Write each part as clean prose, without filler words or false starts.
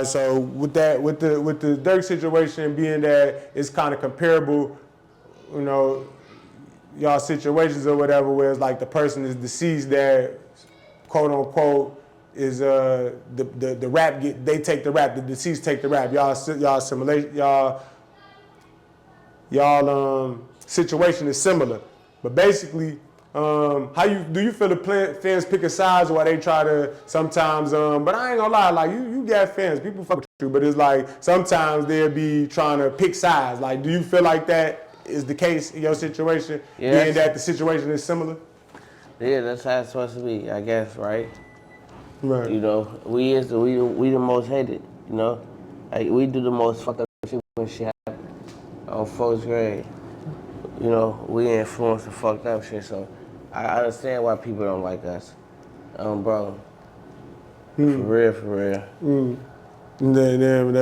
So with the Durk situation being that it's kind of comparable, you know, y'all situations or whatever, where it's like the person is deceased that quote unquote is the rap they take the rap, the deceased take the rap. Y'all assimilate y'all situation is similar, but basically. Do you feel the fans pick a sides or they try to sometimes, but I ain't gonna lie, like you got fans, people fuck with you, but it's like sometimes they'll be trying to pick sides. Like, do you feel like that is the case in your situation, being that the situation is similar? Yeah, that's how it's supposed to be, I guess, right? Right. You know, we the most hated, you know? Like, we do the most fucked up shit when shit happen. On 4th grade, you know, we influence the fucked up shit, so I understand why people don't like us. Bro. For real. Damn,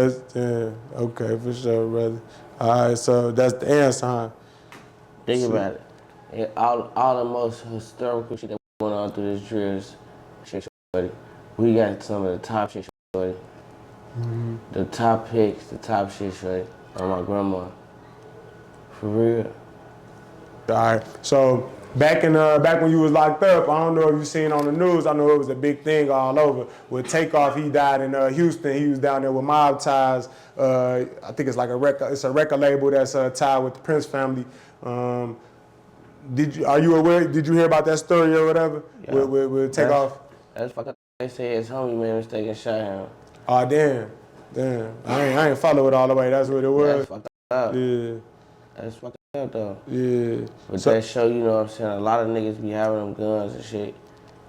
okay, for sure, brother. All right, so that's the answer, huh? Think about it. And all the most historical shit that went on through this drills, shit, shorty. We got some of the top shit, shorty. The top picks, the top shit, shorty, on my grandma. For real. All right, so back when you was locked up, I don't know if you seen on the news. I know it was a big thing all over. With Takeoff, he died in Houston. He was down there with mob ties. I think it's like a record label that's tied with the Prince family. Are you aware? Did you hear about that story or whatever? Yeah. With Takeoff? That's fucked up. They say his homie man mistaken shot him. Oh damn. I ain't follow it all the way. That's what it was. That's fucked up. Yeah. That's fucked up though. Yeah. But that show, you know what I'm saying, a lot of niggas be having them guns and shit.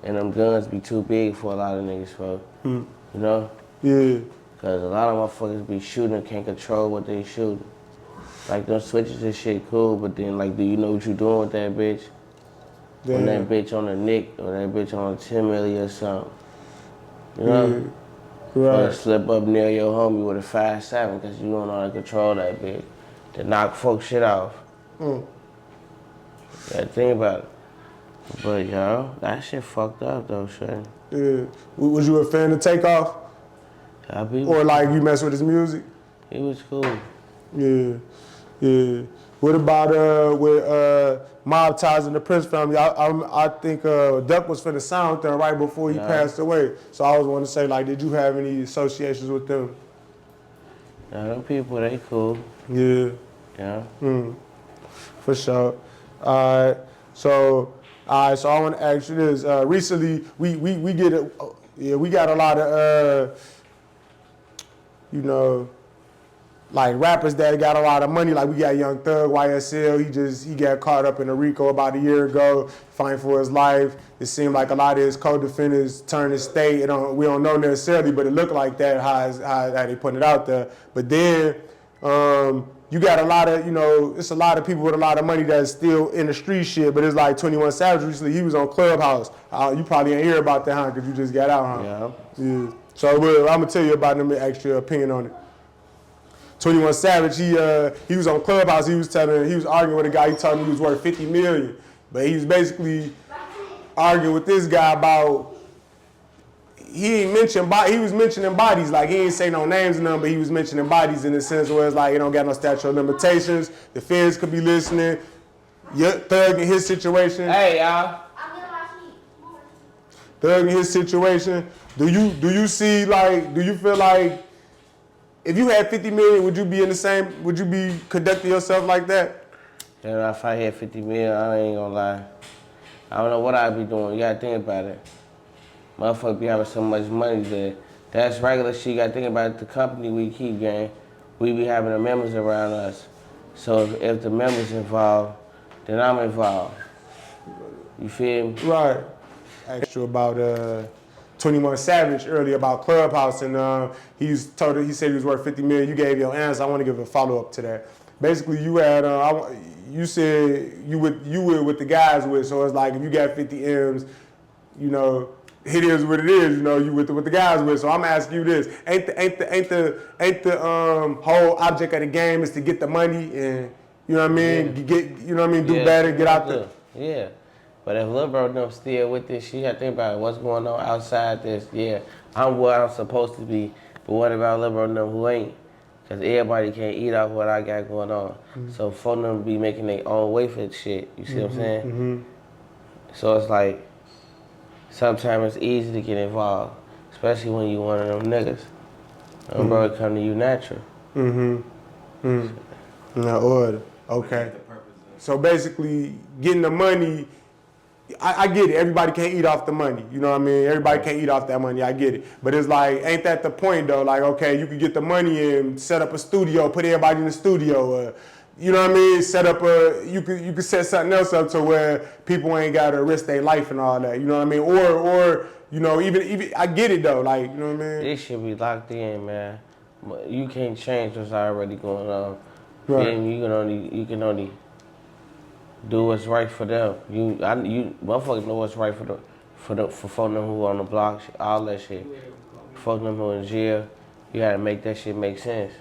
And them guns be too big for a lot of niggas, bro. You know? Yeah. Cause a lot of motherfuckers be shooting and can't control what they shooting. Like them switches and shit cool, but then like, do you know what you doing with that bitch? When that bitch on the nick or that bitch on a 10 milli or something. You know? Right. Or slip up near your homie with a 5.7 cause you don't know how to control that bitch. To knock folks shit off. Yeah, think about it. But yo, that shit fucked up though, shit. Yeah. Was you a fan of Takeoff? Or like you mess with his music? He was cool. Yeah. What about with mob ties in the Prince family? I think Duck was finna sign with them right before he passed away. So I was want to say, like, did you have any associations with them? Yeah, them people, they cool. Yeah. Yeah. For sure. All right. So I want to ask you this. Recently, we get it. Yeah, we got a lot of you know, like rappers that got a lot of money. Like we got Young Thug, YSL. He got caught up in a RICO about a year ago, fighting for his life. It seemed like a lot of his co-defendants turned his state. We don't know necessarily, but it looked like that how they put it out there. But then you got a lot of, you know, it's a lot of people with a lot of money that's still in the street shit. But it's like 21 Savage recently. He was on Clubhouse. You probably ain't hear about that, huh? Because you just got out, huh? Yeah. So I'm gonna tell you about them and ask your opinion on it. 21 Savage, he was on Clubhouse. He was arguing with a guy. He told him he was worth 50 million, but he was basically arguing with this guy about he was mentioning bodies. Like he ain't say no names or nothing, but he was mentioning bodies in the sense where it's like it don't got no statute of limitations. The feds could be listening. Thug in his situation. Hey y'all. Thug in his situation. Do you see like? Do you feel like? If you had 50 million, would you be conducting yourself like that? Yeah, if I had 50 million, I ain't gonna lie. I don't know what I'd be doing. You gotta think about it. Motherfucker be having so much money that that's regular shit. You gotta think about the company we keep, gang. We be having the members around us. So if the members involved, then I'm involved. You feel me? Right. I asked you about 21 Savage earlier about Clubhouse, and he said he was worth 50 million. You gave your answer. I want to give a follow up to that. Basically, you had you said you would with the guys with. So it's like if you got 50 M's, you know, it is what it is. You know, you with the guys with. So I'm asking you this: ain't the whole object of the game is to get the money and you know what I mean? Do better, get out there. Yeah. But if Lil Bro them still with this shit, you gotta think about it. What's going on outside this? Yeah, I'm where I'm supposed to be. But what about little bro them who ain't? Cause everybody can't eat off what I got going on. So for them to be making their own way for shit. You see what I'm saying? So it's like, sometimes it's easy to get involved, especially when you one of them niggas. Bro, it come to you natural. No order. Okay. So basically, getting the money, I get it. Everybody can't eat off the money. You know what I mean? Everybody can't eat off that money. I get it. But it's like, ain't that the point though? Like, okay, you could get the money and set up a studio, put everybody in the studio. You know what I mean? Set up you could set something else up to where people ain't gotta risk their life and all that. You know what I mean? Or you know, even I get it though. Like, you know what I mean? This should be locked in, man. You can't change what's already going on. Right. And you can only do what's right for them. You motherfuckers know what's right for folk them who on the block, all that shit. Folk them who in jail, you gotta make that shit make sense,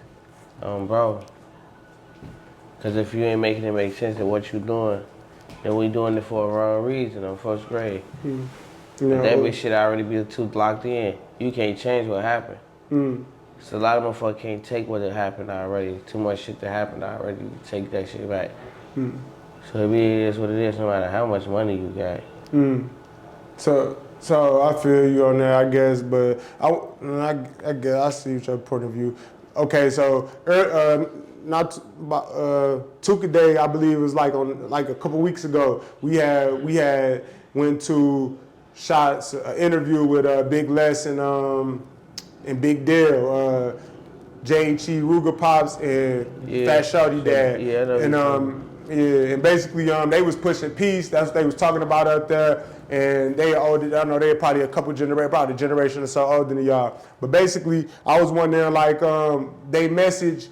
bro. Cause if you ain't making it make sense of what you doing, then we doing it for a wrong reason on first grade. You know, That bitch shit already be too locked in. You can't change what happened. So a lot of motherfuckers can't take what happened already. Too much shit that happened already to take that shit back. So it is what it is, no matter how much money you got. So I feel you on that, I guess, but I guess I see your point of view. Okay, so Tuka Day, I believe it was like a couple weeks ago. We had went to shots an interview with Big Les and Big Dale, J.H.E. Ruger Pops and Fat Shorty Dad. Yeah, I know. And basically they was pushing peace. That's what they was talking about out there. And they older, I know they're probably a couple generations, probably a generation or so older than y'all. But basically, I was wondering like, they message,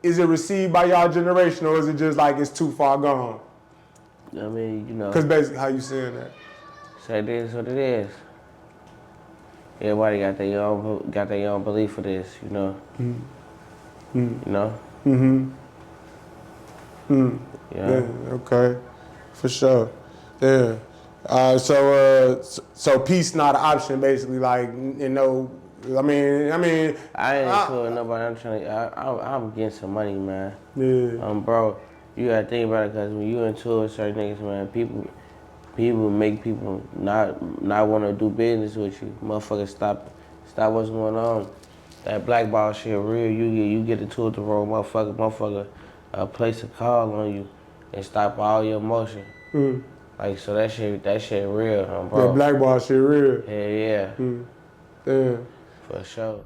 is it received by y'all generation or is it just like it's too far gone? I mean, you know. Because basically, how you saying that? So it is what it is. Everybody got their own belief for this, you know. You know. Yeah. Okay, for sure. Yeah. So peace not an option, basically. Like, you know, I mean. I ain't cool with nobody. I'm getting some money, man. Yeah. Bro, you gotta think about it, cause when you into it, certain niggas, man, people make people not want to do business with you. Motherfuckers stop what's going on. That blackball shit real. You get into it the wrong motherfucker place a call on you and stop all your emotion. Like, so that shit real, bro. That blackball shit real. Yeah. Damn. For sure.